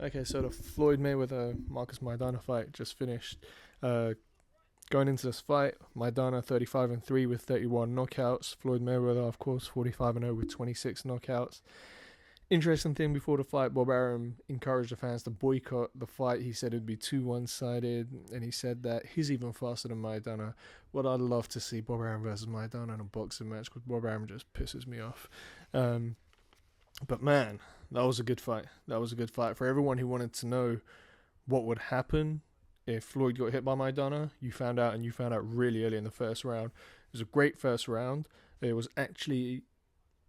Okay, so the Floyd Mayweather Marcus Maidana fight just finished. Uh, Going into this fight, Maidana 35-3 with 31 knockouts. Floyd Mayweather, of course, 45-0 with 26 knockouts. Interesting thing before the fight, Bob Arum encouraged the fans to boycott the fight. He said it'd be too one-sided, and he said that he's even faster than Maidana. What I'd love to see Bob Arum versus Maidana in a boxing match, because Bob Arum just pisses me off. Um, but man, that was a good fight. That was a good fight for everyone who wanted to know what would happen if Floyd got hit by Maidana. You found out, and you found out really early in the first round. It was a great first round. It was actually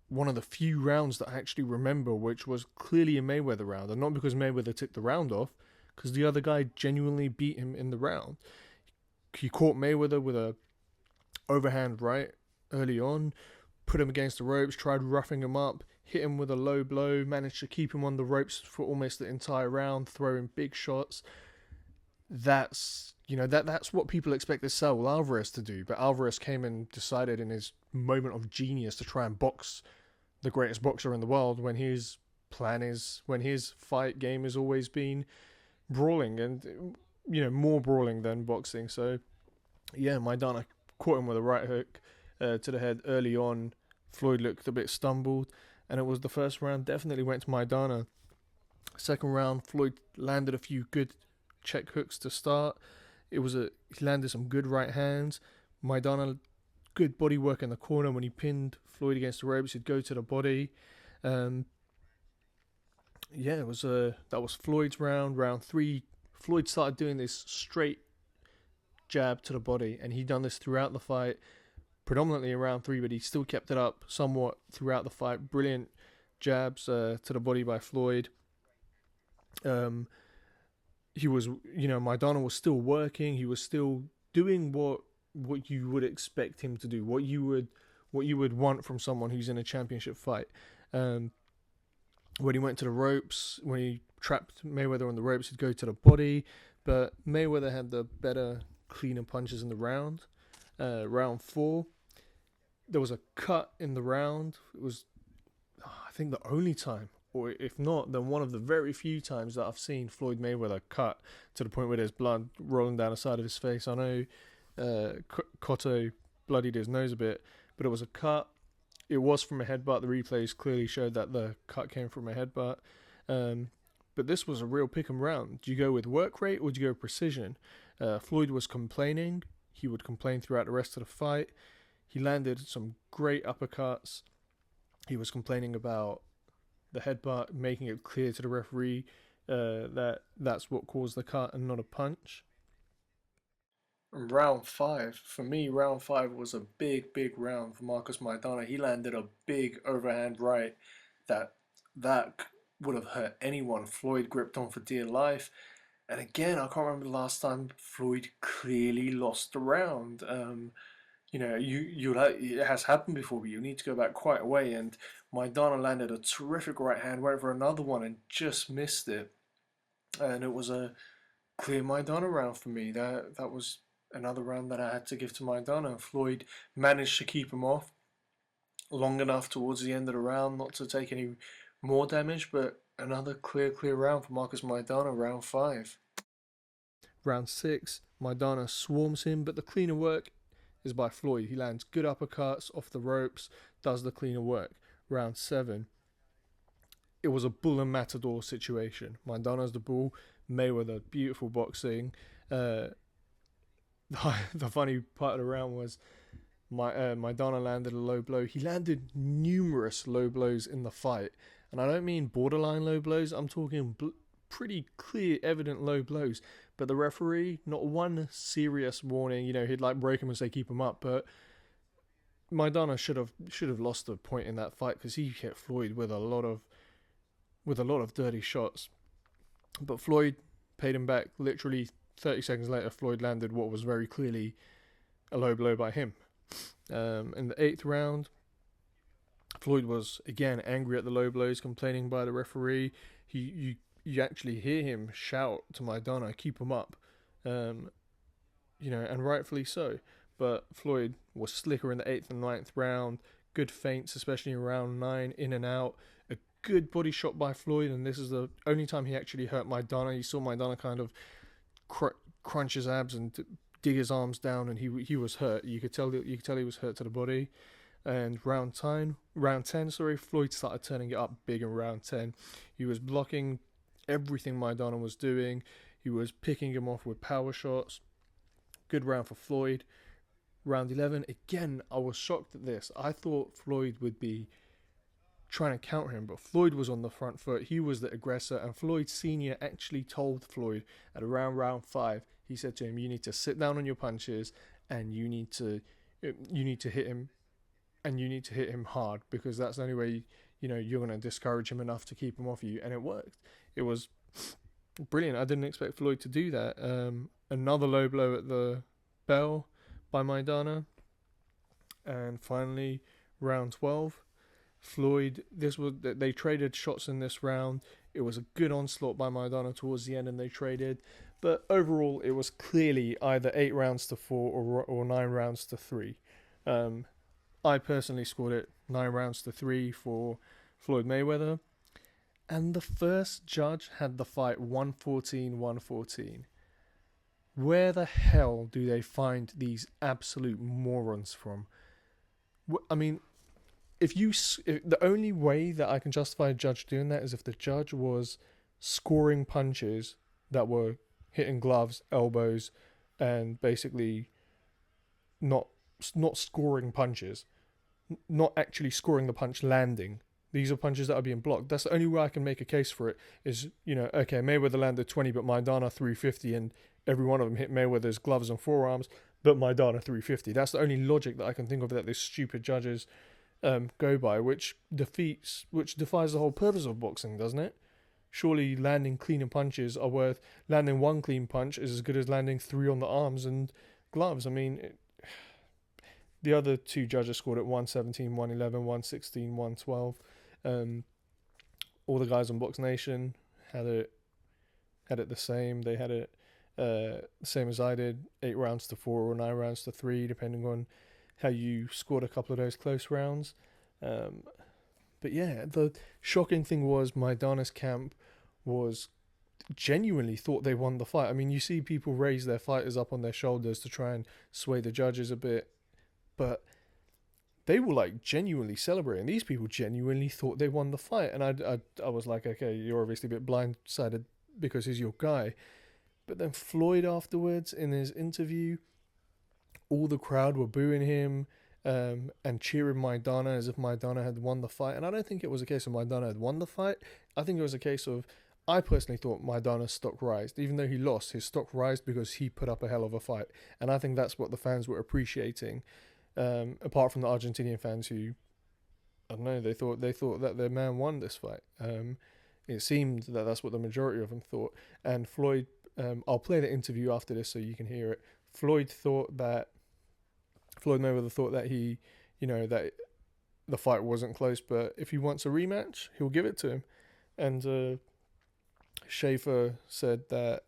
one of the few rounds that I actually remember, which was clearly a Mayweather round, and not because Mayweather took the round off, because the other guy genuinely beat him in the round. He caught Mayweather with a overhand right early on, put him against the ropes, tried roughing him up, hit him with a low blow, managed to keep him on the ropes for almost the entire round, throwing big shots. That's what people expected Saul Alvarez to do, but Alvarez came and decided in his moment of genius to try and box the greatest boxer in the world when his fight game has always been brawling and more brawling than boxing. So yeah, Maidana caught him with a right hook to the head early on. Floyd looked a bit stumbled, and it was the first round definitely went to Maidana. Second round, Floyd landed a few good check hooks to start. He landed some good right hands. Maidana, good body work in the corner when he pinned Floyd against the ropes. He'd go to the body. Um, yeah, that was Floyd's round. Round three, Floyd started doing this straight jab to the body, and he'd done this throughout the fight, predominantly in round three, but he still kept it up somewhat throughout the fight. Brilliant jabs to the body by Floyd. Um, Maidana was still working. He was still doing what you would expect him to do, what you would want from someone who's in a championship fight. When he went to the ropes, when he trapped Mayweather on the ropes, he'd go to the body, but Mayweather had the better, cleaner punches in the round. Round four, there was a cut in the round. It was, I think, the only time, or if not, then one of the very few times that I've seen Floyd Mayweather cut to the point where there's blood rolling down the side of his face. I know Cotto bloodied his nose a bit, but it was a cut. It was from a headbutt. The replays clearly showed that the cut came from a headbutt. But this was a real pick 'em round. Do you go with work rate or do you go with precision? Floyd was complaining. He would complain throughout the rest of the fight. He landed some great uppercuts. He was complaining about the headbutt, making it clear to the referee that's what caused the cut and not a punch. Round five, for me, round five was a big, big round for Marcus Maidana. He landed a big overhand right that that would have hurt anyone. Floyd gripped on for dear life. And again, I can't remember the last time Floyd clearly lost the round. It has happened before, but you need to go back quite a way. And Maidana landed a terrific right hand, went for another one and just missed it. And it was a clear Maidana round for me. That was another round that I had to give to Maidana. Floyd managed to keep him off long enough towards the end of the round not to take any more damage, but another clear round for Marcus Maidana, round five. Round six, Maidana swarms him, but the cleaner work is by Floyd. He lands good uppercuts off the ropes, does the cleaner work. Round seven, it was a bull and matador situation. Maidana's the bull, Mayweather, beautiful boxing. The funny part of the round was Maidana landed a low blow. He landed numerous low blows in the fight, and I don't mean borderline low blows. I'm talking pretty clear, evident low blows. But the referee, not one serious warning. He'd like break him and say keep him up, but Maidana should have lost the point in that fight because he hit Floyd with a lot of dirty shots. But Floyd paid him back. Literally 30 seconds later, Floyd landed what was very clearly a low blow by him. In the eighth round, Floyd was again angry at the low blows, complaining by the referee. You actually hear him shout to Maidana, keep him up, and rightfully so. But Floyd was slicker in the eighth and ninth round. Good feints, especially in round nine, in and out. A good body shot by Floyd, and this is the only time he actually hurt Maidana. You saw Maidana kind of crunch his abs and dig his arms down, and he was hurt. You could tell he was hurt to the body. And round 10, Floyd started turning it up big in round 10. He was blocking everything Maidana was doing. He was picking him off with power shots. Good round for Floyd. Round 11, again, I was shocked at this. I thought Floyd would be trying to counter him, but Floyd was on the front foot. He was the aggressor, and Floyd Sr. actually told Floyd at around round 5, he said to him, you need to sit down on your punches, and you need to hit him, and you need to hit him hard, because that's the only way, you're going to discourage him enough to keep him off you. And it worked. It was brilliant. I didn't expect Floyd to do that. Another low blow at the bell by Maidana. And finally, round 12, Floyd, they traded shots in this round. It was a good onslaught by Maidana towards the end, and they traded. But overall, it was clearly either 8 rounds to 4 or 9 rounds to 3. I personally scored it 9 rounds to 3 for Floyd Mayweather. And the first judge had the fight 114-114. Where the hell do they find these absolute morons from? I mean, if the only way that I can justify a judge doing that is if the judge was scoring punches that were hitting gloves, elbows, and basically not scoring punches, not actually scoring the punch landing. These are punches that are being blocked. That's the only way I can make a case for it is, okay, Mayweather landed 20, but Maidana 350, and every one of them hit Mayweather's gloves and forearms, but Maidana 350. That's the only logic that I can think of that these stupid judges go by, which defies the whole purpose of boxing, doesn't it? Surely landing clean punches are worth, landing one clean punch is as good as landing 3 on the arms and gloves. I mean, the other 2 judges scored at 117, 111, 116, 112. All the guys on Box Nation had it the same. They had it same as I did, 8 rounds to 4 or 9 rounds to 3, depending on how you scored a couple of those close rounds. But yeah, the shocking thing was Maidana's camp was genuinely thought they won the fight. I mean, you see people raise their fighters up on their shoulders to try and sway the judges a bit, but they were like genuinely celebrating. These people genuinely thought they won the fight, and I was like, okay, you're obviously a bit blindsided because he's your guy. But then Floyd afterwards in his interview, all the crowd were booing him and cheering Maidana as if Maidana had won the fight. And I don't think it was a case of Maidana had won the fight. I think it was a case of, I personally thought Maidana's stock rised. Even though he lost, his stock rised because he put up a hell of a fight. And I think that's what the fans were appreciating. Apart from the Argentinian fans who, I don't know, they thought that their man won this fight. It seemed that that's what the majority of them thought. And Floyd, I'll play the interview after this so you can hear it. Floyd Mayweather thought that he, that the fight wasn't close, but if he wants a rematch, he'll give it to him. And Schaefer said that,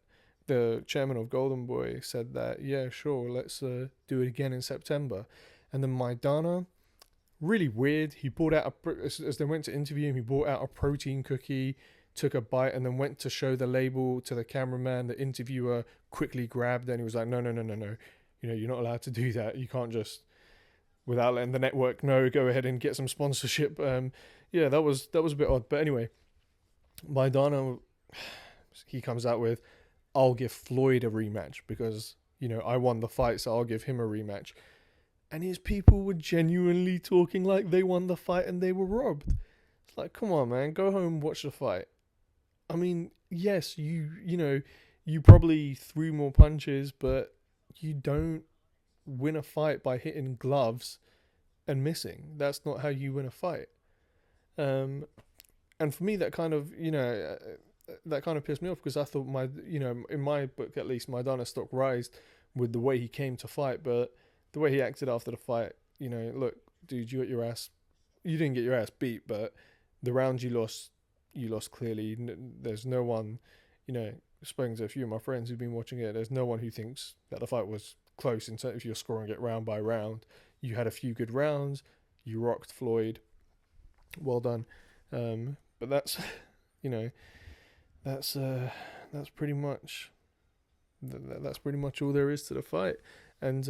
the chairman of Golden Boy said that, yeah, sure, let's do it again in September. And then Maidana, really weird, he brought out, as they went to interview him, he brought out a protein cookie, took a bite, and then went to show the label to the cameraman. The interviewer quickly grabbed, and he was like, no, you're not allowed to do that. You can't just, without letting the network know, go ahead and get some sponsorship. Yeah, that was a bit odd. But anyway, Maidana, he comes out with, I'll give Floyd a rematch because, I won the fight, so I'll give him a rematch. And his people were genuinely talking like they won the fight and they were robbed. It's like, come on, man, go home and watch the fight. I mean, yes, you probably threw more punches, but you don't win a fight by hitting gloves and missing. That's not how you win a fight. And for me, that kind of, pissed me off because I thought in my book at least, Maidana's stock rised with the way he came to fight, but the way he acted after the fight, look, dude, you didn't get your ass beat, but the rounds you lost clearly. There's no one, spoken to a few of my friends who've been watching it, there's no one who thinks that the fight was close in terms of you're scoring it round by round. You had a few good rounds, you rocked Floyd, well done. But that's, you know, that's pretty much that's pretty much all there is to the fight. And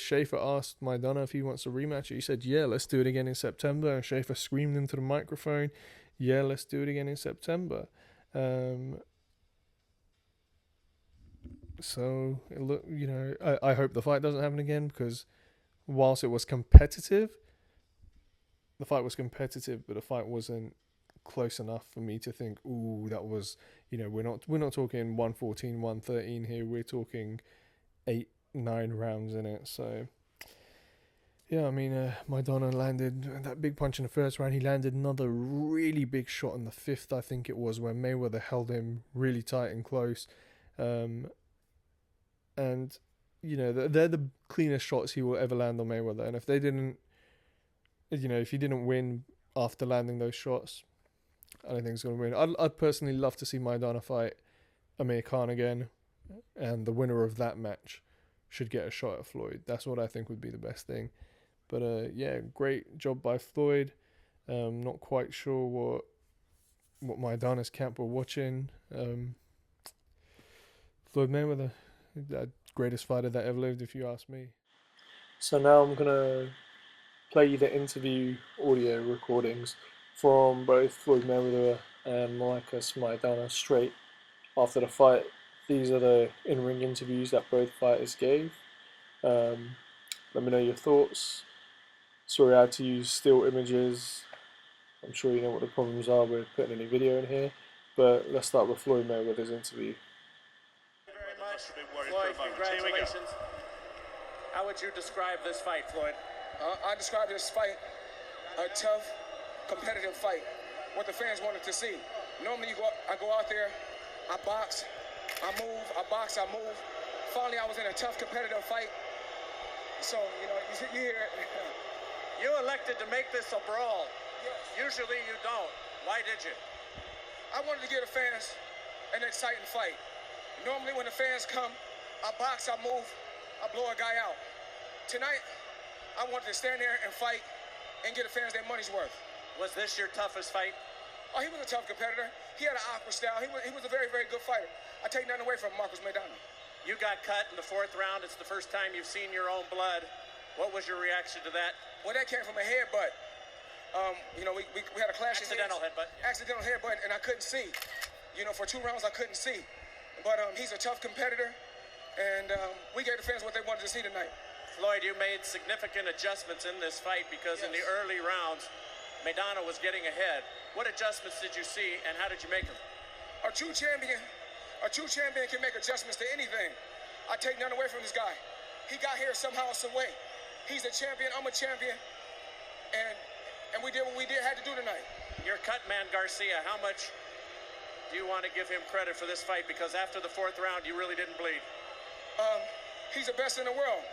Schaefer asked Maidana if he wants a rematch. He said, yeah, let's do it again in September. And Schaefer screamed into the microphone, yeah, let's do it again in September. So, look, you know, I hope the fight doesn't happen again, because whilst it was competitive, the fight was competitive, but the fight wasn't close enough for me to think, ooh, that was, you know, we're not talking 114, 113 here. We're talking 8-9 rounds in it. So yeah, I mean, Maidana landed that big punch in the first round. He landed another really big shot in the fifth, I think it was, where Mayweather held him really tight and close. And you know, they're the cleanest shots he will ever land on Mayweather. And if they didn't, you know, if he didn't win after landing those shots, I don't think he's going to win. I'd personally love to see Maidana fight Amir Khan again, and the winner of that match should get a shot at Floyd. That's what I think would be the best thing. But yeah, great job by Floyd. Not quite sure what Maidana's camp were watching. Floyd Mayweather, the greatest fighter that ever lived, if you ask me. So now I'm gonna play you the interview audio recordings from both Floyd Mayweather and Marcus Maidana straight after the fight. These are the in-ring interviews that both fighters gave. Let me know your thoughts. Sorry I had to use still images. I'm sure you know what the problems are with putting any video in here. But let's start with Floyd Mayweather's interview. Thank you very much. Floyd, congratulations. How would you describe this fight, Floyd? I describe this fight a tough, competitive fight. What the fans wanted to see. Normally I go out there, I box, I move, I box, I move. Finally, I was in a tough, competitive fight. So, you know, you hear it. You elected to make this a brawl. Yes. Usually you don't. Why did you? I wanted to give the fans an exciting fight. Normally when the fans come, I box, I move, I blow a guy out. Tonight, I wanted to stand there and fight and get the fans their money's worth. Was this your toughest fight? Oh, he was a tough competitor. He had an awkward style. He was a very, very good fighter. I take nothing away from Marcus Maidana. You got cut in the fourth round. It's the first time you've seen your own blood. What was your reaction to that? Well, that came from a headbutt. You know, we had a clash. Accidental headbutt. Accidental headbutt, and I couldn't see. You know, for 2 rounds, I couldn't see. But he's a tough competitor, and we gave the fans what they wanted to see tonight. Floyd, you made significant adjustments in this fight because in the early rounds, Maidana was getting ahead. What adjustments did you see, and how did you make them? A true champion can make adjustments to anything. I take none away from this guy. He got here somehow, some way. He's a champion, I'm a champion, and we did what we had to do tonight. Your cut man, Garcia, how much do you want to give him credit for this fight? Because after the fourth round, you really didn't bleed. He's the best in the world.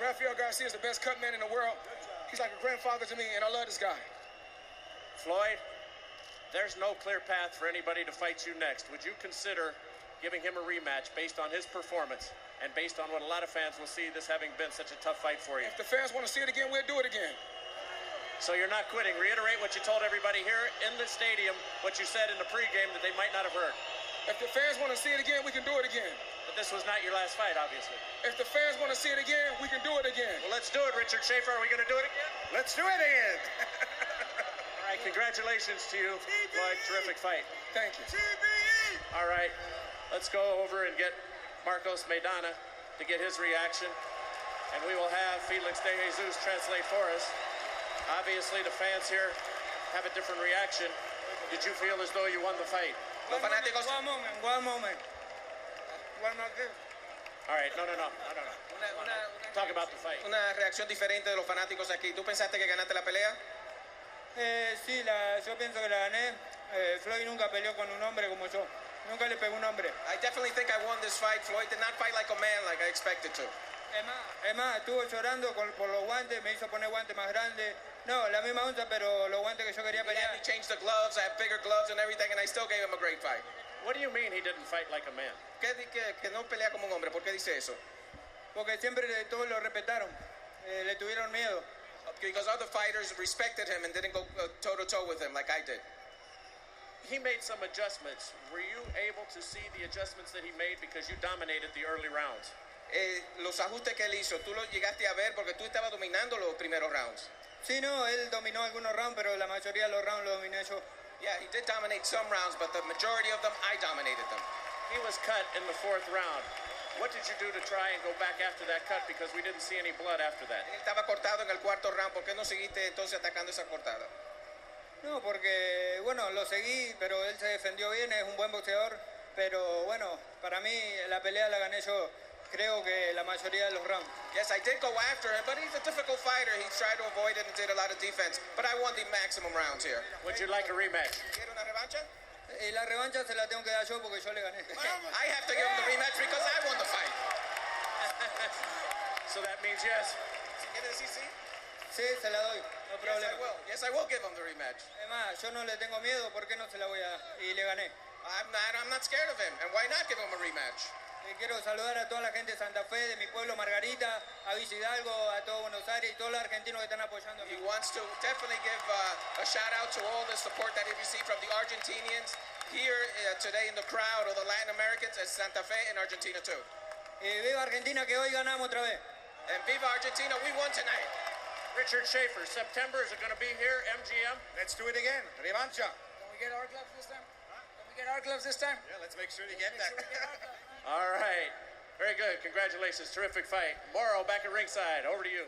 Rafael Garcia is the best cut man in the world. He's like a grandfather to me, and I love this guy. Floyd, there's no clear path for anybody to fight you next. Would you consider giving him a rematch based on his performance and based on what a lot of fans will see this having been such a tough fight for you? If the fans want to see it again, we'll do it again. So you're not quitting. Reiterate what you told everybody here in the stadium, what you said in the pregame that they might not have heard. If the fans want to see it again, we can do it again. But this was not your last fight, obviously. If the fans want to see it again, we can do it again. Well, let's do it, Richard Schaefer. Are we going to do it again? Let's do it again. All right, congratulations to you, Floyd. Terrific fight. Thank you. All right, let's go over and get Marcos Maidana to get his reaction. And we will have Felix De Jesus translate for us. Obviously, the fans here have a different reaction. Did you feel as though you won the fight? One moment. All right, no. Talk about the fight. Una reacción diferente de los fanáticos aquí. ¿Tú pensaste que ganaste la pelea? Sí, yo pienso que la gané. Floyd nunca peleó con un hombre como yo. Nunca le pegó un hombre. I definitely think I won this fight. Floyd did not fight like a man like I expected to. Es más, estuvo llorando por los guantes, me hizo poner guantes más grandes. No, la misma onza, pero los guantes que yo quería He pelear. had me change the gloves. I have bigger gloves and everything, and I still gave him a great fight. What do you mean he didn't fight like a man? Que no pelea como un hombre. ¿Por qué dice eso? Porque siempre todos lo respetaron, le tuvieron miedo. Because other fighters respected him and didn't go toe-to-toe with him like I did. he made some adjustments. Were you able to see the adjustments that he made because you dominated the early rounds? Los ajustes que él hizo, ¿tú los llegaste a ver porque tú estabas dominando los primeros rounds? Sí, no, él dominó algunos rounds, pero la mayoría de los rounds los dominé yo. Yeah, he did dominate some rounds, but the majority of them, I dominated them. He was cut in the 4th round. What did you do to try and go back after that cut because we didn't see any blood after that? Él estaba cortado en el 4º round. ¿Por qué no seguiste entonces atacando esa cortada? No, porque, bueno, lo seguí, pero él se defendió bien, es un buen boxeador. Pero, bueno, para mí la pelea la gané yo, creo que la mayoría de los rounds. Yes, I did go after him, but he's a difficult fighter. He tried to avoid it and did a lot of defense. But I won the maximum rounds here. Would you like a rematch? ¿Quiere una revancha? Y la revancha se la tengo que dar yo porque yo le gané. I have to give him the rematch because I won the fight. So that means yes. ¿Quiere decir sí? Sí, se la doy, no Yes, problema. I will. Yes, I will give him the rematch. Además, yo no le tengo miedo, ¿por qué no se la voy a dar? Y le gané. I'm not scared of him. And why not give him a rematch? Quiero saludar a toda la gente de Santa Fe, de mi pueblo Margarita, a Villa Hidalgo, a todo Buenos Aires y todos los argentinos que están apoyando. He wants to definitely give a shout out to all the support that he received from the Argentinians here today in the crowd, or the Latin Americans at Santa Fe and Argentina too. Viva Argentina, que hoy ganamos otra vez. And viva Argentina, we won tonight. Richard Schaefer, September, is it going to be here, MGM? Let's do it again. Revancha. Can we get our gloves this time? Can we get our gloves this time? Yeah, let's make sure to get that. All right. Very good. Congratulations. Terrific fight. Morrow back at ringside. Over to you.